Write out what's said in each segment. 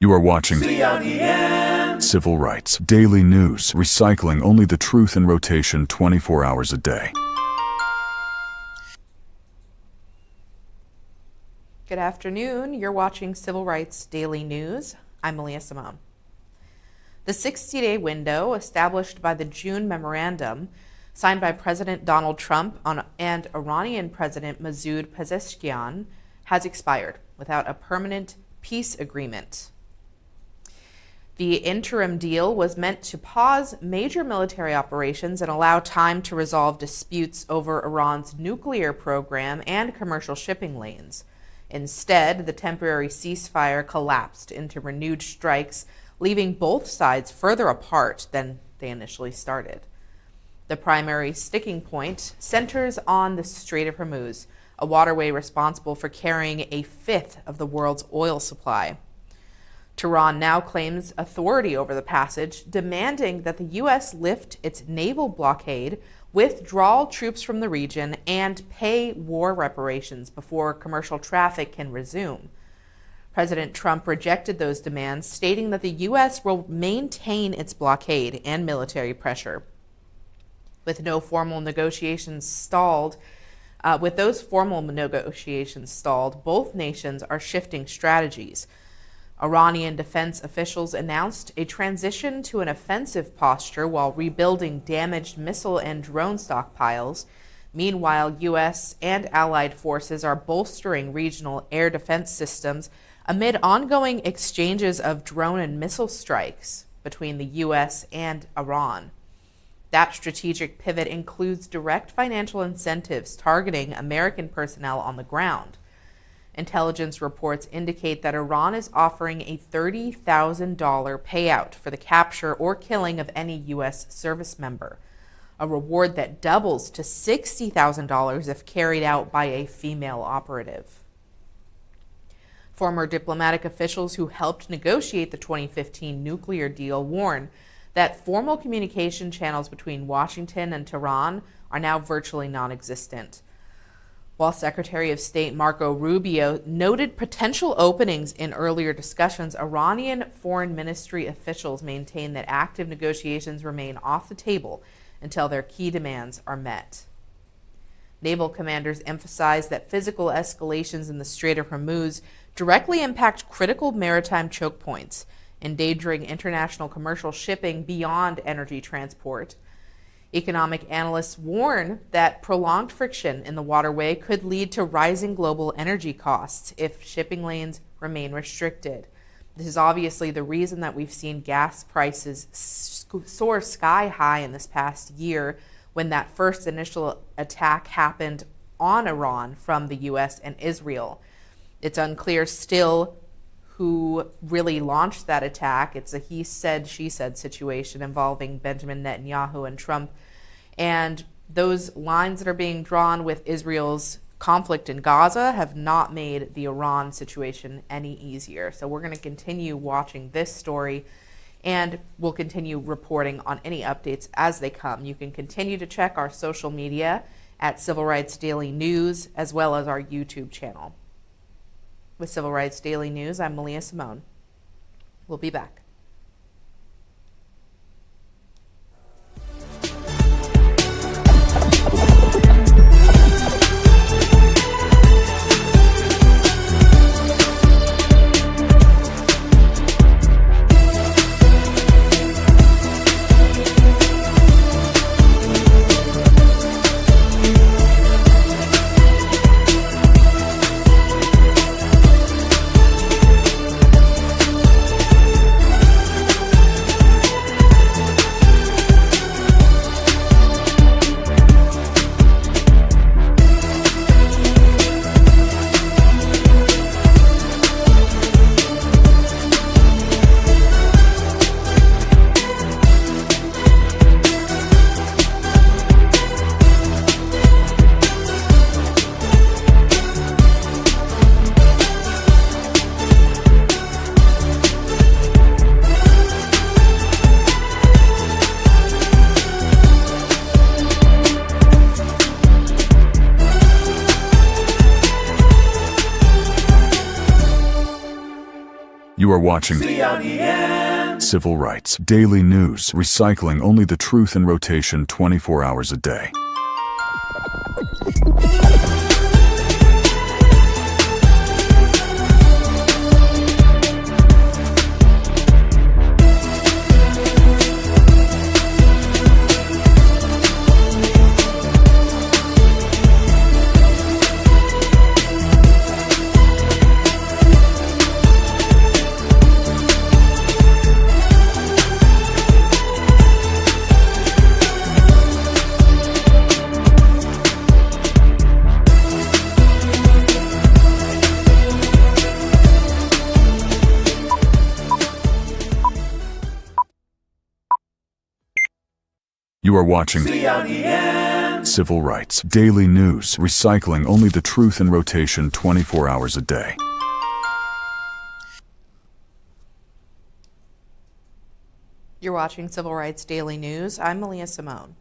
You are watching Civil Rights Daily News, recycling only the truth in rotation 24 hours a day. Good afternoon. You're watching Civil Rights Daily News. I'm MALIYAH Simone. The 60-day window established by the June memorandum signed by President Donald Trump and Iranian President Masoud Pezeshkian has expired without a permanent peace agreement. The interim deal was meant to pause major military operations and allow time to resolve disputes over Iran's nuclear program and commercial shipping lanes. Instead, the temporary ceasefire collapsed into renewed strikes, leaving both sides further apart than they initially started. The primary sticking point centers on the Strait of Hormuz, a waterway responsible for carrying a fifth of the world's oil supply. Tehran now claims authority over the passage, demanding that the U.S. lift its naval blockade, withdraw troops from the region, and pay war reparations before commercial traffic can resume. President Trump rejected those demands, stating that the U.S. will maintain its blockade and military pressure. With those formal negotiations stalled, both nations are shifting strategies. Iranian defense officials announced a transition to an offensive posture while rebuilding damaged missile and drone stockpiles. Meanwhile, U.S. and allied forces are bolstering regional air defense systems amid ongoing exchanges of drone and missile strikes between the U.S. and Iran. That strategic pivot includes direct financial incentives targeting American personnel on the ground. Intelligence reports indicate that Iran is offering a $30,000 payout for the capture or killing of any U.S. service member, a reward that doubles to $60,000 if carried out by a female operative. Former diplomatic officials who helped negotiate the 2015 nuclear deal warn that formal communication channels between Washington and Tehran are now virtually non-existent. While Secretary of State Marco Rubio noted potential openings in earlier discussions, Iranian foreign ministry officials maintain that active negotiations remain off the table until their key demands are met. Naval commanders emphasize that physical escalations in the Strait of Hormuz directly impact critical maritime choke points, endangering international commercial shipping beyond energy transport. Economic analysts warn that prolonged friction in the waterway could lead to rising global energy costs if shipping lanes remain restricted. This is obviously the reason that we've seen gas prices soar sky high in this past year when that first initial attack happened on Iran from the U.S. and Israel. It's unclear still who really launched that attack. It's a he said, she said situation involving Benjamin Netanyahu and Trump. And those lines that are being drawn with Israel's conflict in Gaza have not made the Iran situation any easier. So we're going to continue watching this story, and we'll continue reporting on any updates as they come. You can continue to check our social media at Civil Rights Daily News, as well as our YouTube channel. With Civil Rights Daily News, I'm MALIYAH Simone. We'll be back. You are watching Civil Rights Daily News, recycling only the truth in rotation 24 hours a day. You are watching Civil Rights Daily News, recycling only the truth in rotation 24 hours a day. You're watching Civil Rights Daily News. I'm MALIYAH Simone.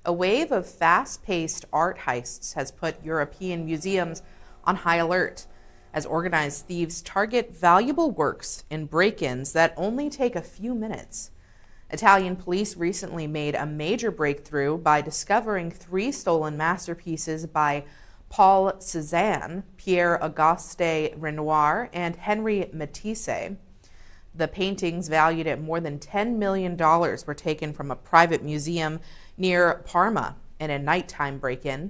A wave of fast-paced art heists has put European museums on high alert as organized thieves target valuable works in break-ins that only take a few minutes. Italian police recently made a major breakthrough by discovering 3 stolen masterpieces by Paul Cézanne, Pierre-Auguste Renoir, and Henri Matisse. The paintings, valued at more than $10 million, were taken from a private museum near Parma in a nighttime break-in.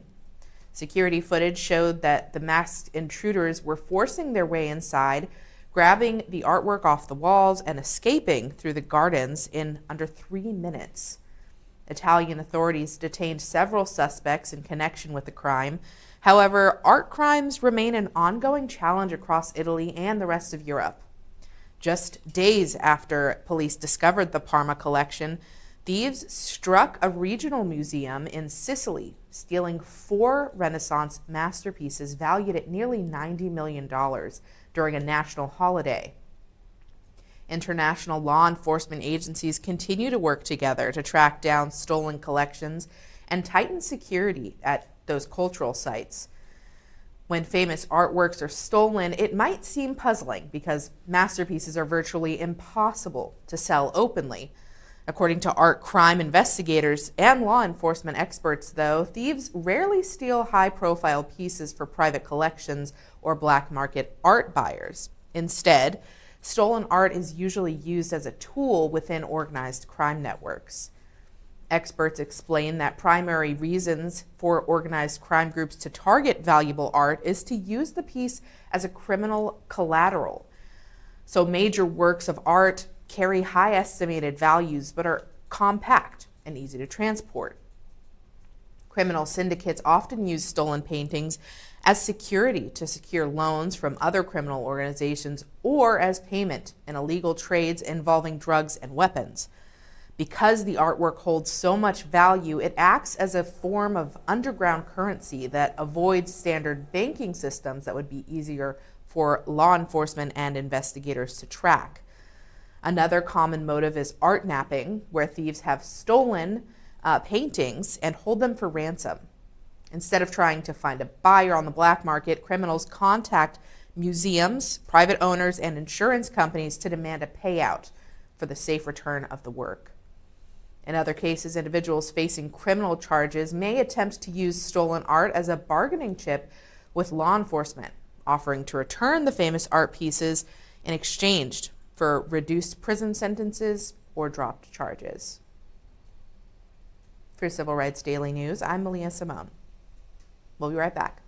Security footage showed that the masked intruders were forcing their way inside, grabbing the artwork off the walls and escaping through the gardens in under 3 minutes. Italian authorities detained several suspects in connection with the crime. However, art crimes remain an ongoing challenge across Italy and the rest of Europe. Just days after police discovered the Parma collection, thieves struck a regional museum in Sicily, stealing 4 Renaissance masterpieces valued at nearly $90 million during a national holiday. International law enforcement agencies continue to work together to track down stolen collections and tighten security at those cultural sites. When famous artworks are stolen, it might seem puzzling because masterpieces are virtually impossible to sell openly. According to art crime investigators and law enforcement experts, though, thieves rarely steal high-profile pieces for private collections or black market art buyers. Instead, stolen art is usually used as a tool within organized crime networks. Experts explain that primary reasons for organized crime groups to target valuable art is to use the piece as a criminal collateral. So major works of art carry high estimated values but are compact and easy to transport. Criminal syndicates often use stolen paintings as security to secure loans from other criminal organizations or as payment in illegal trades involving drugs and weapons. Because the artwork holds so much value, it acts as a form of underground currency that avoids standard banking systems that would be easier for law enforcement and investigators to track. Another common motive is art napping, where thieves have stolen paintings and hold them for ransom. Instead of trying to find a buyer on the black market, criminals contact museums, private owners, and insurance companies to demand a payout for the safe return of the work. In other cases, individuals facing criminal charges may attempt to use stolen art as a bargaining chip with law enforcement, offering to return the famous art pieces in exchange for reduced prison sentences or dropped charges. For Civil Rights Daily News, I'm MALIYAH Simone. We'll be right back.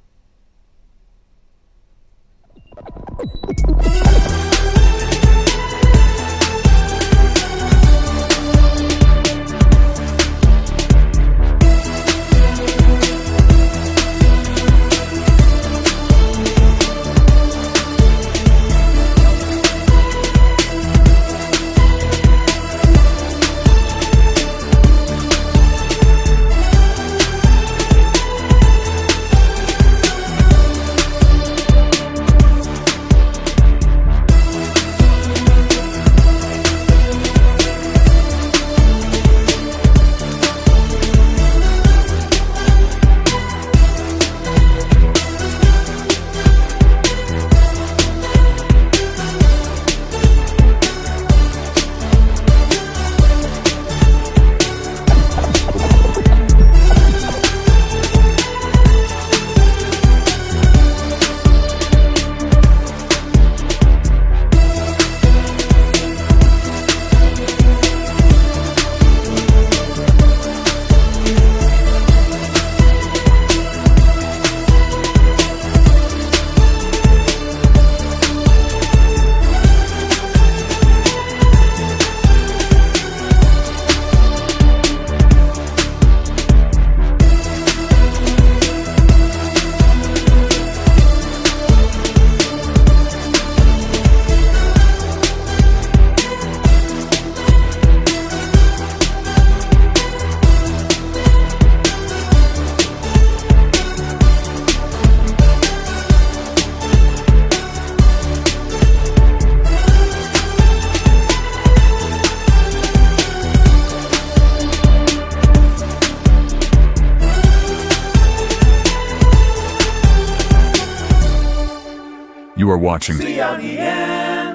You are watching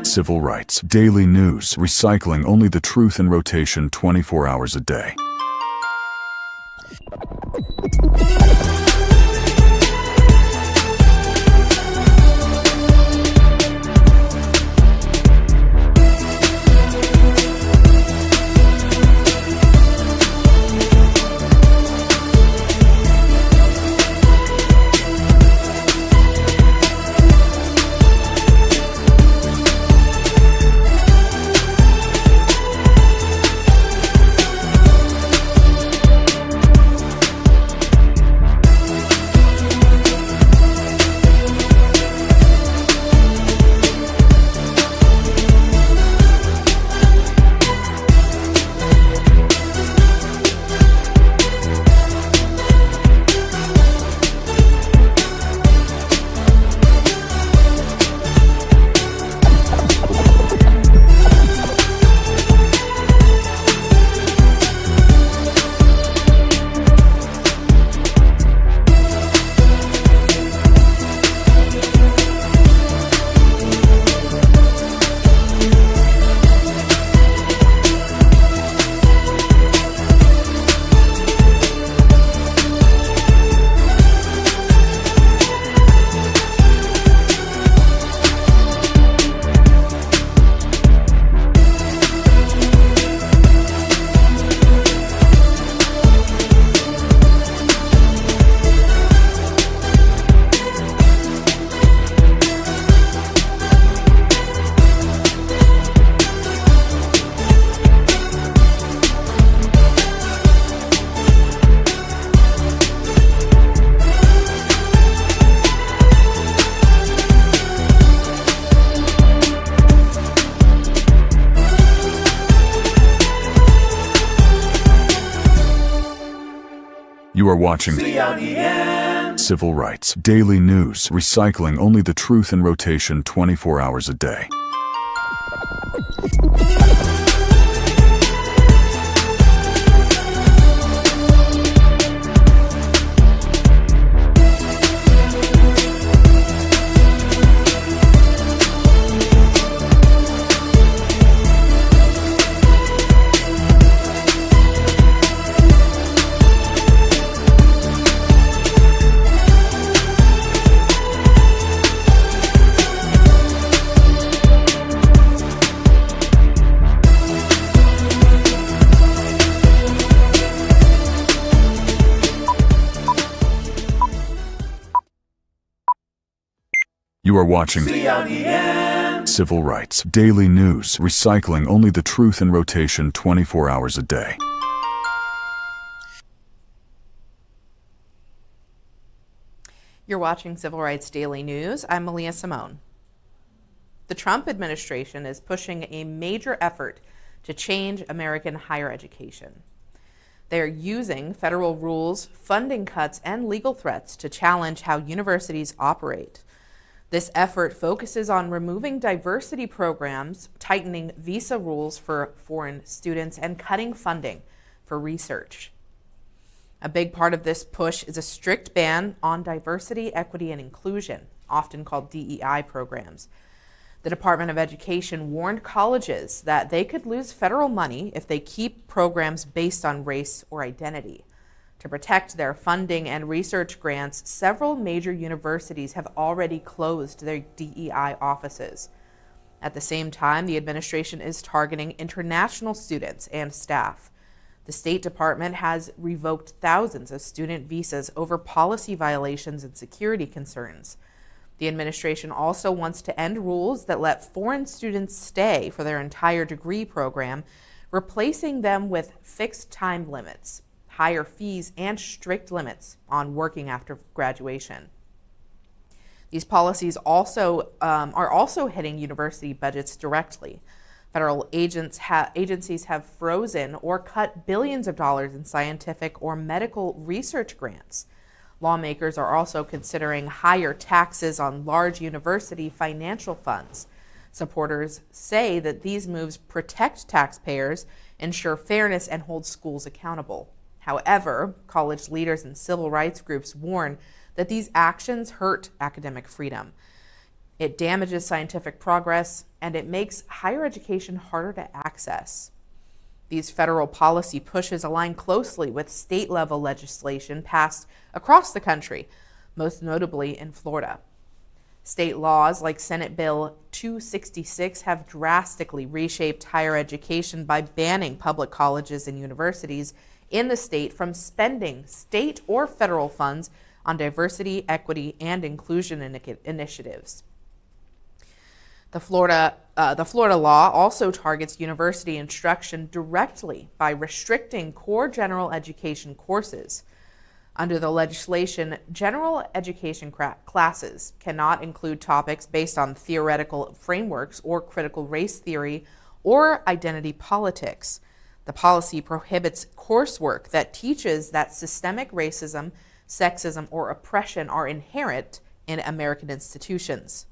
Civil Rights Daily News, recycling only the truth in rotation 24 hours a day. You are watching Civil Rights Daily News, recycling only the truth in rotation 24 hours a day. You are watching Civil Rights Daily News, recycling only the truth in rotation 24 hours a day. You're watching Civil Rights Daily News. I'm MALIYAH Simone. The Trump administration is pushing a major effort to change American higher education. They're using federal rules, funding cuts, and legal threats to challenge how universities operate. This effort focuses on removing diversity programs, tightening visa rules for foreign students, and cutting funding for research. A big part of this push is a strict ban on diversity, equity, and inclusion, often called DEI programs. The Department of Education warned colleges that they could lose federal money if they keep programs based on race or identity. To protect their funding and research grants, several major universities have already closed their DEI offices. At the same time, the administration is targeting international students and staff. The State Department has revoked thousands of student visas over policy violations and security concerns. The administration also wants to end rules that let foreign students stay for their entire degree program, replacing them with fixed time limits, higher fees, and strict limits on working after graduation. These policies are also hitting university budgets directly. Federal agencies have frozen or cut billions of dollars in scientific or medical research grants. Lawmakers are also considering higher taxes on large university financial funds. Supporters say that these moves protect taxpayers, ensure fairness, and hold schools accountable. However, college leaders and civil rights groups warn that these actions hurt academic freedom. It damages scientific progress, and it makes higher education harder to access. These federal policy pushes align closely with state-level legislation passed across the country, most notably in Florida. State laws like Senate Bill 266 have drastically reshaped higher education by banning public colleges and universities in the state from spending state or federal funds on diversity, equity, and inclusion initiatives. The Florida law also targets university instruction directly by restricting core general education courses. Under the legislation, general education classes cannot include topics based on theoretical frameworks or critical race theory or identity politics. The policy prohibits coursework that teaches that systemic racism, sexism, or oppression are inherent in American institutions.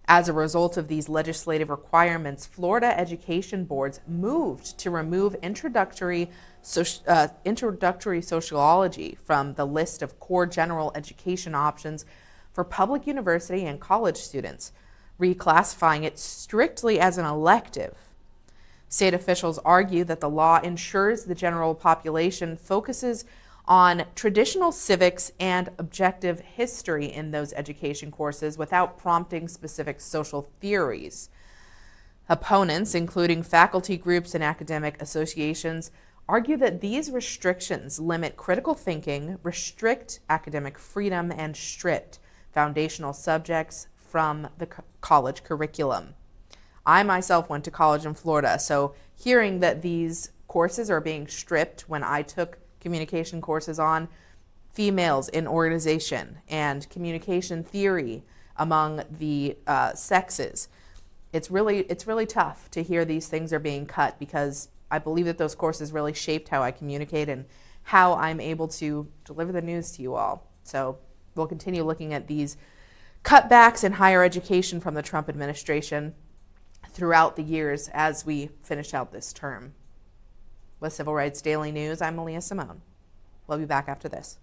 As a result of these legislative requirements, Florida education boards moved to remove introductory sociology from the list of core general education options for public university and college students, reclassifying it strictly as an elective. State officials argue that the law ensures the general population focuses on traditional civics and objective history in those education courses without prompting specific social theories. Opponents, including faculty groups and academic associations, argue that these restrictions limit critical thinking, restrict academic freedom, and strip foundational subjects from the college curriculum. I myself went to college in Florida, so hearing that these courses are being stripped when I took communication courses on females in organization and communication theory among the sexes, it's really tough to hear these things are being cut, because I believe that those courses really shaped how I communicate and how I'm able to deliver the news to you all. So we'll continue looking at these cutbacks in higher education from the Trump administration throughout the years as we finish out this term. With Civil Rights Daily News, I'm MALIYAH Simone. We'll be back after this.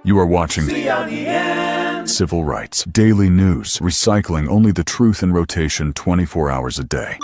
You are watching Civil Rights Daily News, recycling only the truth in rotation 24 hours a day.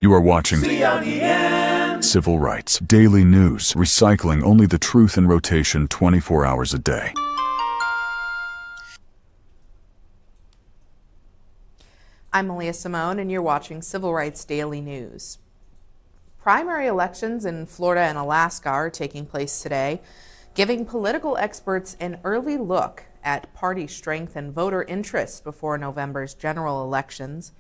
You are watching Civil Rights Daily News, recycling only the truth in rotation 24 hours a day. I'm MALIYAH Simone, and you're watching Civil Rights Daily News. Primary elections in Florida and Alaska are taking place today, giving political experts an early look at party strength and voter interest before November's general elections.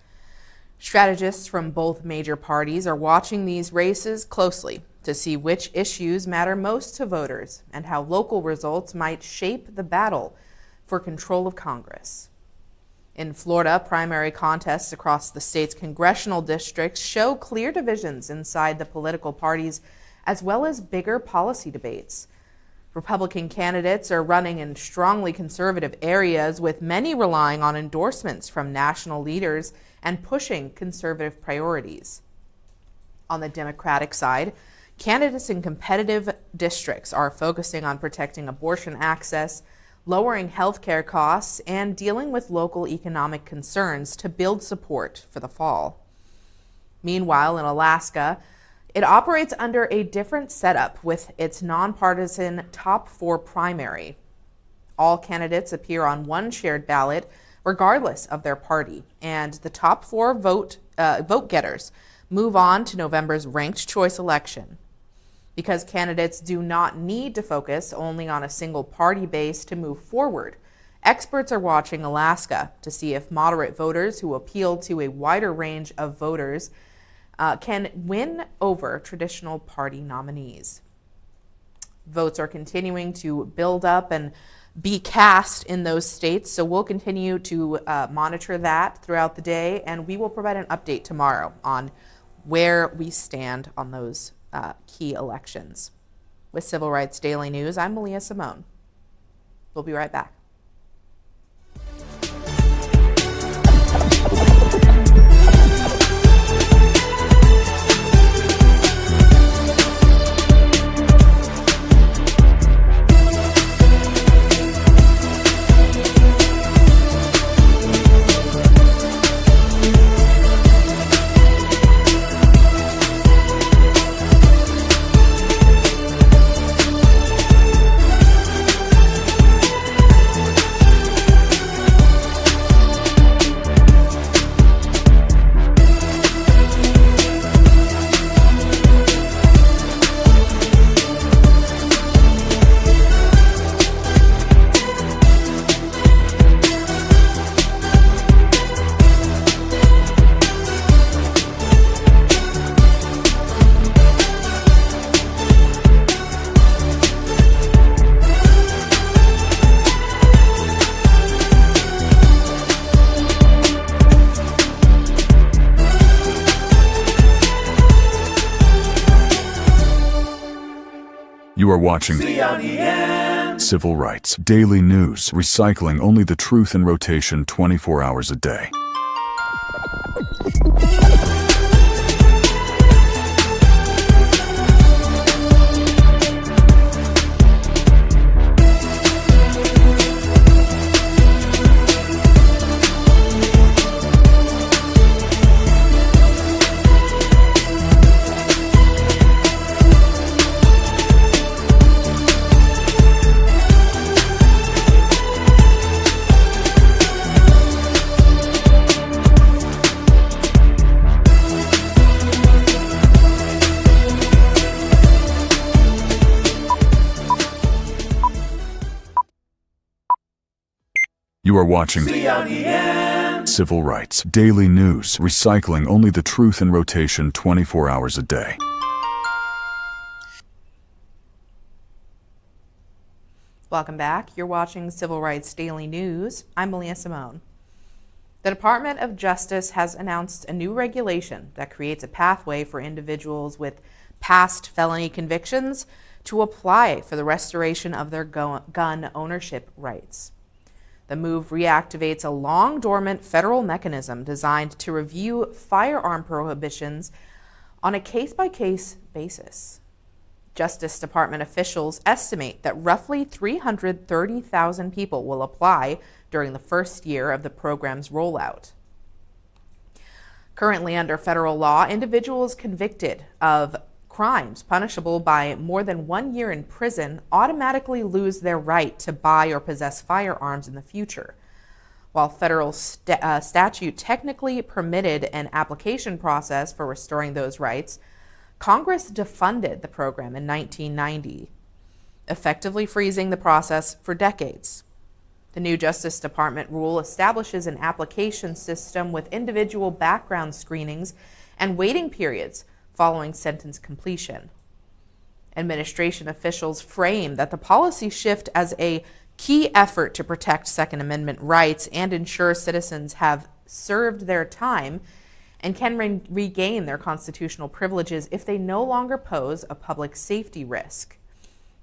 Strategists from both major parties are watching these races closely to see which issues matter most to voters and how local results might shape the battle for control of Congress. In Florida, primary contests across the state's congressional districts show clear divisions inside the political parties, as well as bigger policy debates. Republican candidates are running in strongly conservative areas, with many relying on endorsements from national leaders and pushing conservative priorities. On the Democratic side, candidates in competitive districts are focusing on protecting abortion access, lowering health care costs, and dealing with local economic concerns to build support for the fall. Meanwhile, in Alaska, it operates under a different setup with its nonpartisan top four primary. All candidates appear on one shared ballot, regardless of their party, and the top four vote getters move on to November's ranked choice election. Because candidates do not need to focus only on a single party base to move forward, experts are watching Alaska to see if moderate voters who appeal to a wider range of voters can win over traditional party nominees. Votes are continuing to build up and be cast in those states, so we'll continue to monitor that throughout the day, and we will provide an update tomorrow on where we stand on those key elections. With Civil Rights Daily News, I'm MALIYAH Simone. We'll be right back. You are watching CRDN Civil Rights Daily News, recycling only the truth in rotation 24 hours a day. You are watching CRDN Civil Rights Daily News, recycling only the truth in rotation 24 hours a day. Welcome back. You're watching Civil Rights Daily News. I'm MALIYAH Simone. The Department of Justice has announced a new regulation that creates a pathway for individuals with past felony convictions to apply for the restoration of their gun ownership rights. The move reactivates a long-dormant federal mechanism designed to review firearm prohibitions on a case-by-case basis. Justice Department officials estimate that roughly 330,000 people will apply during the first year of the program's rollout. Currently, under federal law, individuals convicted of crimes punishable by more than 1 year in prison automatically lose their right to buy or possess firearms in the future. While federal statute technically permitted an application process for restoring those rights, Congress defunded the program in 1990, effectively freezing the process for decades. The new Justice Department rule establishes an application system with individual background screenings and waiting periods following sentence completion. Administration officials frame that the policy shift as a key effort to protect Second Amendment rights and ensure citizens have served their time and can regain their constitutional privileges if they no longer pose a public safety risk.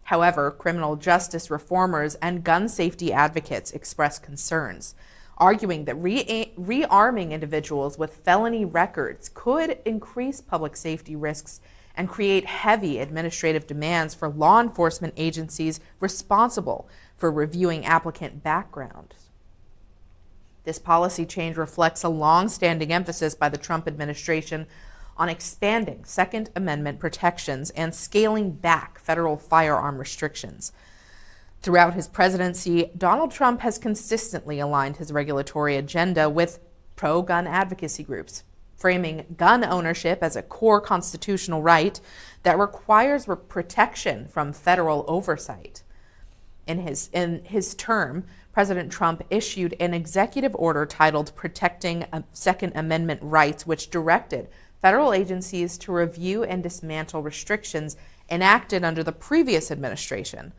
However, criminal justice reformers and gun safety advocates express concerns, arguing that rearming individuals with felony records could increase public safety risks and create heavy administrative demands for law enforcement agencies responsible for reviewing applicant backgrounds. This policy change reflects a long-standing emphasis by the Trump administration on expanding Second Amendment protections and scaling back federal firearm restrictions. Throughout his presidency, Donald Trump has consistently aligned his regulatory agenda with pro-gun advocacy groups, framing gun ownership as a core constitutional right that requires protection from federal oversight. In his term, President Trump issued an executive order titled Protecting Second Amendment Rights, which directed federal agencies to review and dismantle restrictions enacted under the previous administration.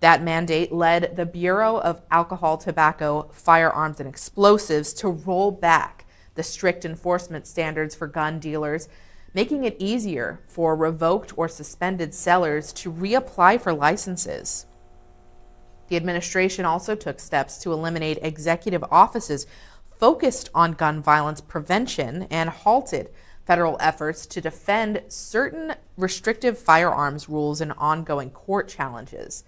That mandate led the Bureau of Alcohol, Tobacco, Firearms, and Explosives to roll back the strict enforcement standards for gun dealers, making it easier for revoked or suspended sellers to reapply for licenses. The administration also took steps to eliminate executive offices focused on gun violence prevention and halted federal efforts to defend certain restrictive firearms rules in ongoing court challenges.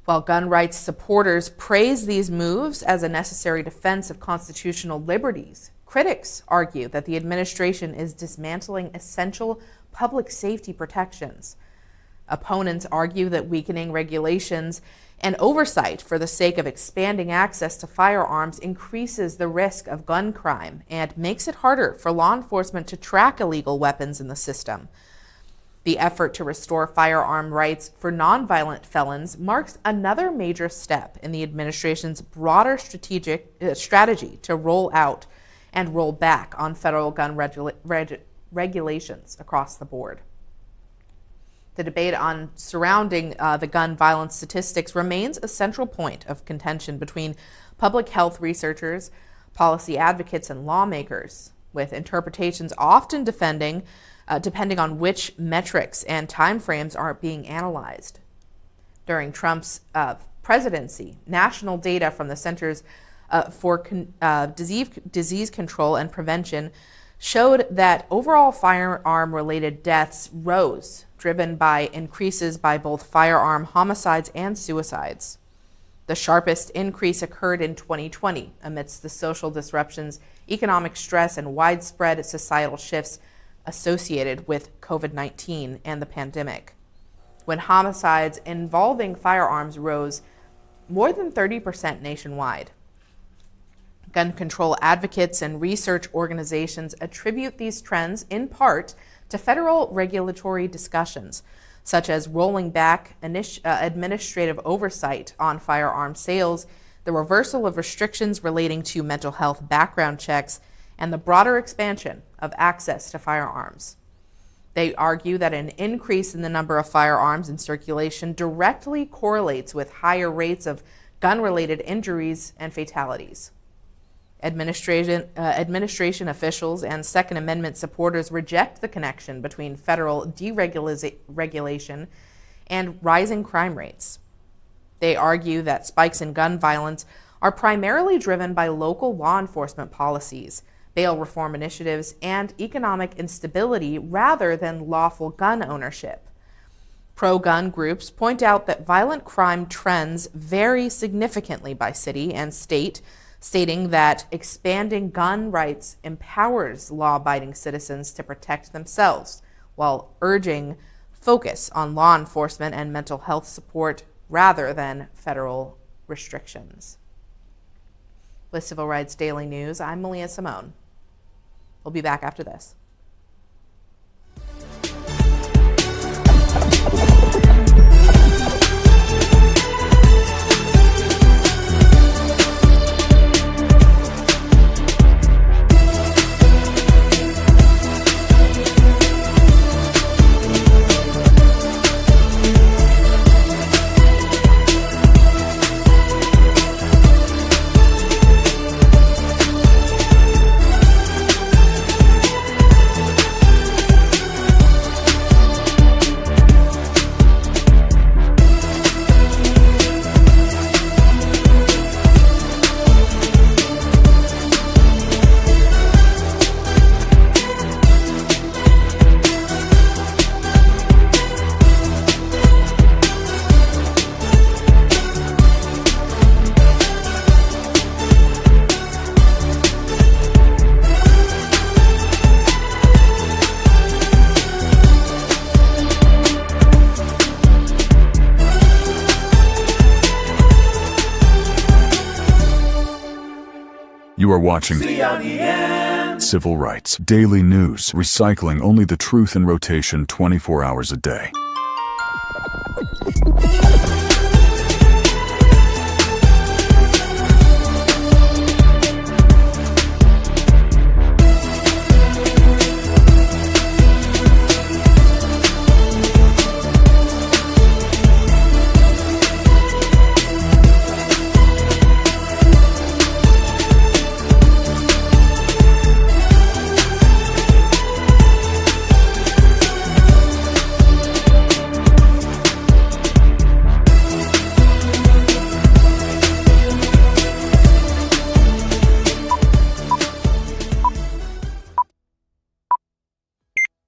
While gun rights supporters praise these moves as a necessary defense of constitutional liberties, critics argue that the administration is dismantling essential public safety protections. Opponents argue that weakening regulations and oversight for the sake of expanding access to firearms increases the risk of gun crime and makes it harder for law enforcement to track illegal weapons in the system. The effort to restore firearm rights for nonviolent felons marks another major step in the administration's broader strategy to roll out and roll back on federal gun regulations across the board. The debate surrounding the gun violence statistics remains a central point of contention between public health researchers, policy advocates, and lawmakers, with interpretations often depending on which metrics and timeframes are being analyzed. During Trump's presidency, national data from the Centers for Disease Control and Prevention showed that overall firearm-related deaths rose, driven by increases by both firearm homicides and suicides. The sharpest increase occurred in 2020 amidst the social disruptions, economic stress, and widespread societal shifts associated with COVID-19 and the pandemic, when homicides involving firearms rose more than 30% nationwide. Gun control advocates and research organizations attribute these trends in part to federal regulatory discussions, such as rolling back administrative oversight on firearm sales, the reversal of restrictions relating to mental health background checks, and the broader expansion of access to firearms. They argue that an increase in the number of firearms in circulation directly correlates with higher rates of gun-related injuries and fatalities. Administration officials and Second Amendment supporters reject the connection between federal deregulation and rising crime rates. They argue that spikes in gun violence are primarily driven by local law enforcement policies, bail reform initiatives, and economic instability rather than lawful gun ownership. Pro-gun groups point out that violent crime trends vary significantly by city and state, stating that expanding gun rights empowers law-abiding citizens to protect themselves, while urging focus on law enforcement and mental health support rather than federal restrictions. With Civil Rights Daily News, I'm MALIYAH Simone. We'll be back after this. You are watching CRDN. Civil Rights Daily News, recycling only the truth in rotation 24 hours a day.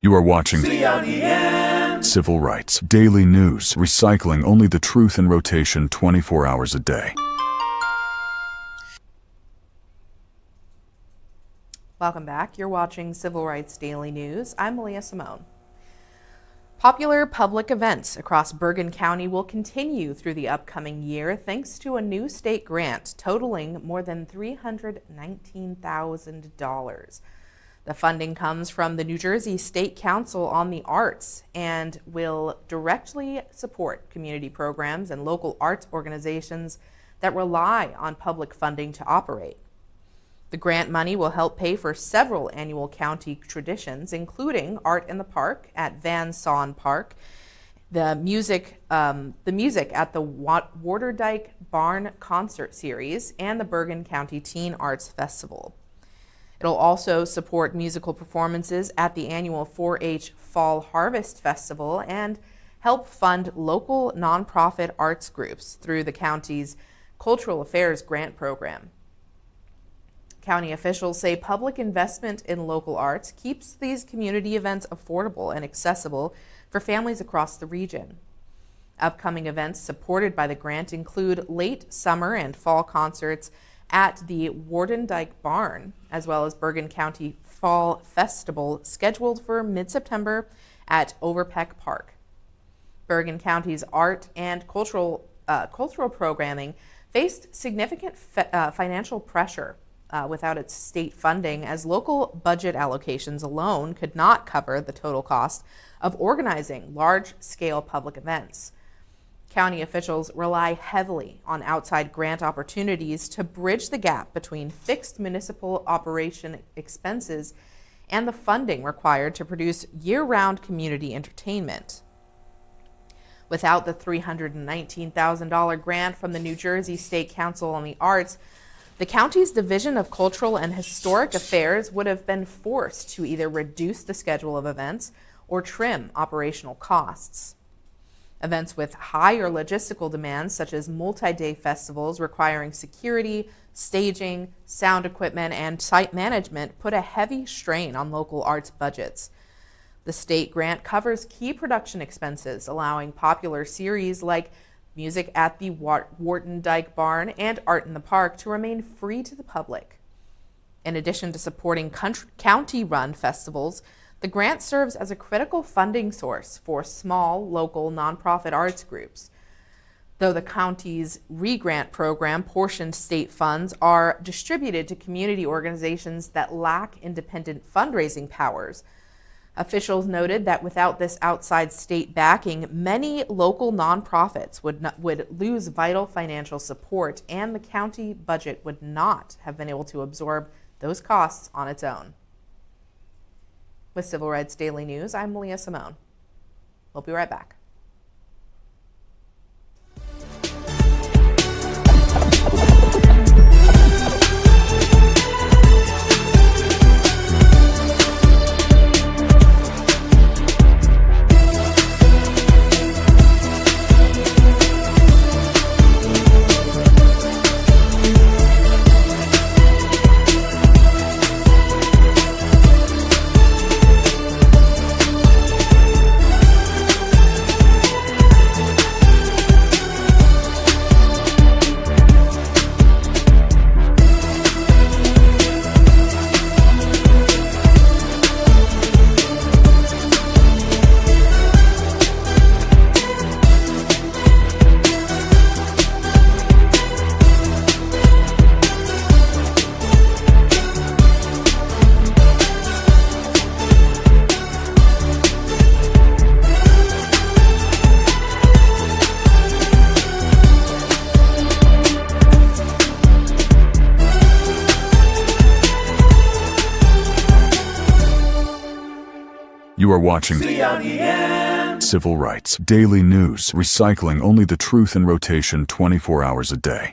You are watching CRDN. Civil Rights Daily News, recycling only the truth in rotation 24 hours a day. Welcome back. You're watching Civil Rights Daily News. I'm MALIYAH SIMONE. Popular public events across Bergen County will continue through the upcoming year thanks to a new state grant totaling more than $319,000. The funding comes from the New Jersey State Council on the Arts and will directly support community programs and local arts organizations that rely on public funding to operate. The grant money will help pay for several annual county traditions, including Art in the Park at Van Saun Park, the music at the Waterdyke Barn Concert Series, and the Bergen County Teen Arts Festival. It'll also support musical performances at the annual 4-H Fall Harvest Festival and help fund local nonprofit arts groups through the county's Cultural Affairs Grant Program. County officials say public investment in local arts keeps these community events affordable and accessible for families across the region. Upcoming events supported by the grant include late summer and fall concerts at the Waterdyke Barn, as well as Bergen County Fall Festival scheduled for mid-September at Overpeck Park. Bergen County's art and cultural programming faced significant financial pressure without its state funding, as local budget allocations alone could not cover the total cost of organizing large-scale public events. County officials rely heavily on outside grant opportunities to bridge the gap between fixed municipal operation expenses and the funding required to produce year-round community entertainment. Without the $319,000 grant from the New Jersey State Council on the Arts, the county's Division of Cultural and Historic Affairs would have been forced to either reduce the schedule of events or trim operational costs. Events with higher logistical demands, such as multi-day festivals requiring security, staging, sound equipment, and site management, put a heavy strain on local arts budgets. The state grant covers key production expenses, allowing popular series like Music at the Waterdyke Barn and Art in the Park to remain free to the public. In addition to supporting county-run festivals, the grant serves as a critical funding source for small, local, nonprofit arts groups. Though the county's re-grant program portioned state funds are distributed to community organizations that lack independent fundraising powers, officials noted that without this outside state backing, many local nonprofits would lose vital financial support, and the county budget would not have been able to absorb those costs on its own. With Civil Rights Daily News, I'm MALIYAH SIMONE. We'll be right back. are watching CRDN. Civil Rights Daily News, recycling only the truth in rotation 24 hours a day.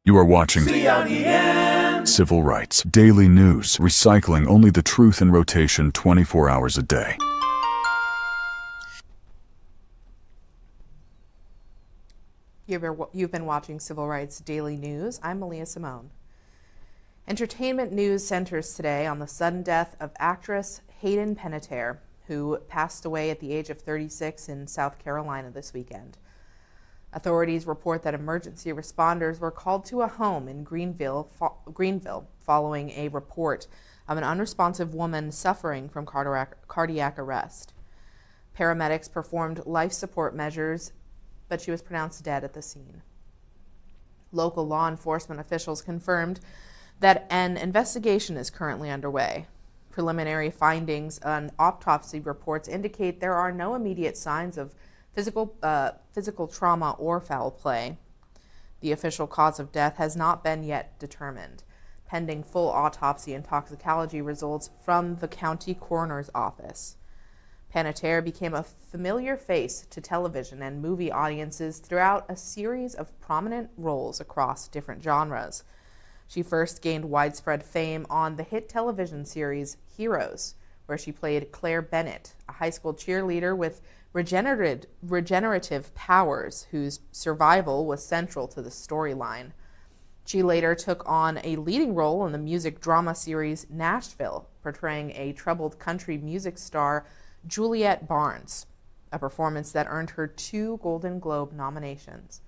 You are watching CRDN. Civil Rights Daily News, recycling only the truth in rotation 24 hours a day. You've been watching Civil Rights Daily News. I'm MALIYAH Simone. Entertainment news centers today on the sudden death of actress Hayden Panettiere, who passed away at the age of 36 in South Carolina this weekend. Authorities report that emergency responders were called to a home in Greenville following a report of an unresponsive woman suffering from cardiac arrest. Paramedics performed life support measures, but she was pronounced dead at the scene. Local law enforcement officials confirmed that an investigation is currently underway. Preliminary findings on autopsy reports indicate there are no immediate signs of physical trauma or foul play. The official cause of death has not been yet determined, pending full autopsy and toxicology results from the county coroner's office. Panettiere became a familiar face to television and movie audiences throughout a series of prominent roles across different genres. She first gained widespread fame on the hit television series Heroes, where she played Claire Bennett, a high school cheerleader with regenerative powers whose survival was central to the storyline. She later took on a leading role in the music drama series Nashville, portraying a troubled country music star, Juliette Barnes, a performance that earned her 2 Golden Globe nominations.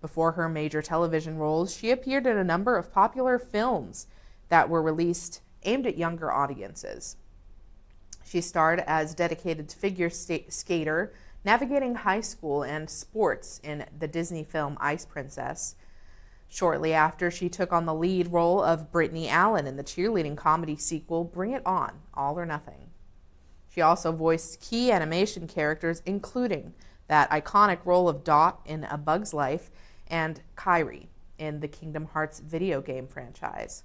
Before her major television roles, she appeared in a number of popular films that were released aimed at younger audiences. She starred as dedicated figure skater, navigating high school and sports in the Disney film Ice Princess. Shortly after, she took on the lead role of Brittany Allen in the cheerleading comedy sequel Bring It On, All or Nothing. She also voiced key animation characters, including that iconic role of Dot in A Bug's Life and Kairi in the Kingdom Hearts video game franchise,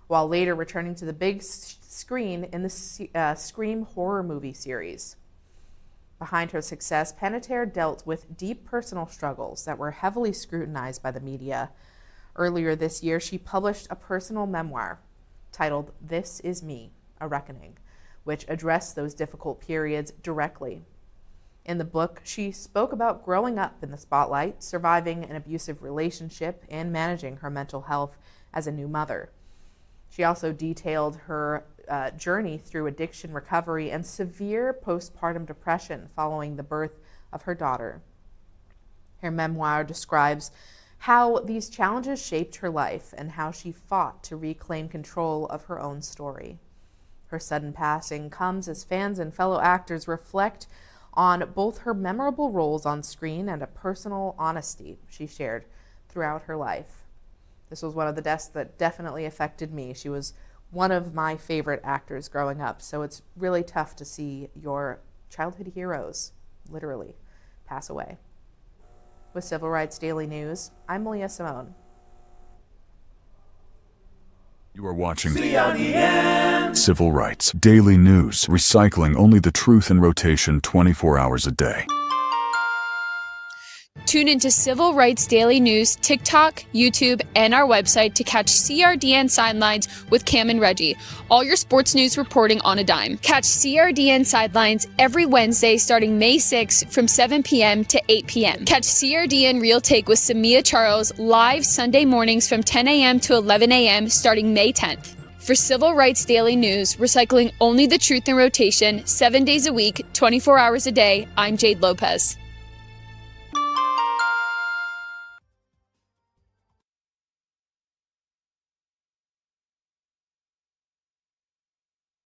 while later returning to the big screen in the Scream horror movie series. Behind her success, Panettiere dealt with deep personal struggles that were heavily scrutinized by the media. Earlier this year, she published a personal memoir titled This Is Me, A Reckoning, which addressed those difficult periods directly. In the book, she spoke about growing up in the spotlight, surviving an abusive relationship, and managing her mental health as a new mother. She also detailed her journey through addiction recovery and severe postpartum depression following the birth of her daughter. Her memoir describes how these challenges shaped her life and how she fought to reclaim control of her own story. Her sudden passing comes as fans and fellow actors reflect on both her memorable roles on screen and a personal honesty she shared throughout her life. This was one of the deaths that definitely affected me. She was one of my favorite actors growing up, so it's really tough to see your childhood heroes literally pass away. With Civil Rights Daily News, I'm MALIYAH Simone. You are watching CRDN. Civil Rights Daily News, recycling only the truth in rotation 24 hours a day. Tune into Civil Rights Daily News, TikTok, YouTube, and our website to catch CRDN Sidelines with Cam and Reggie. All your sports news reporting on a dime. Catch CRDN Sidelines every Wednesday starting May 6th from 7 p.m. to 8 p.m. Catch CRDN Real Take with Samia Charles live Sunday mornings from 10 a.m. to 11 a.m. starting May 10th. For Civil Rights Daily News, recycling only the truth in rotation, 7 days a week, 24 hours a day, I'm Jade Lopez.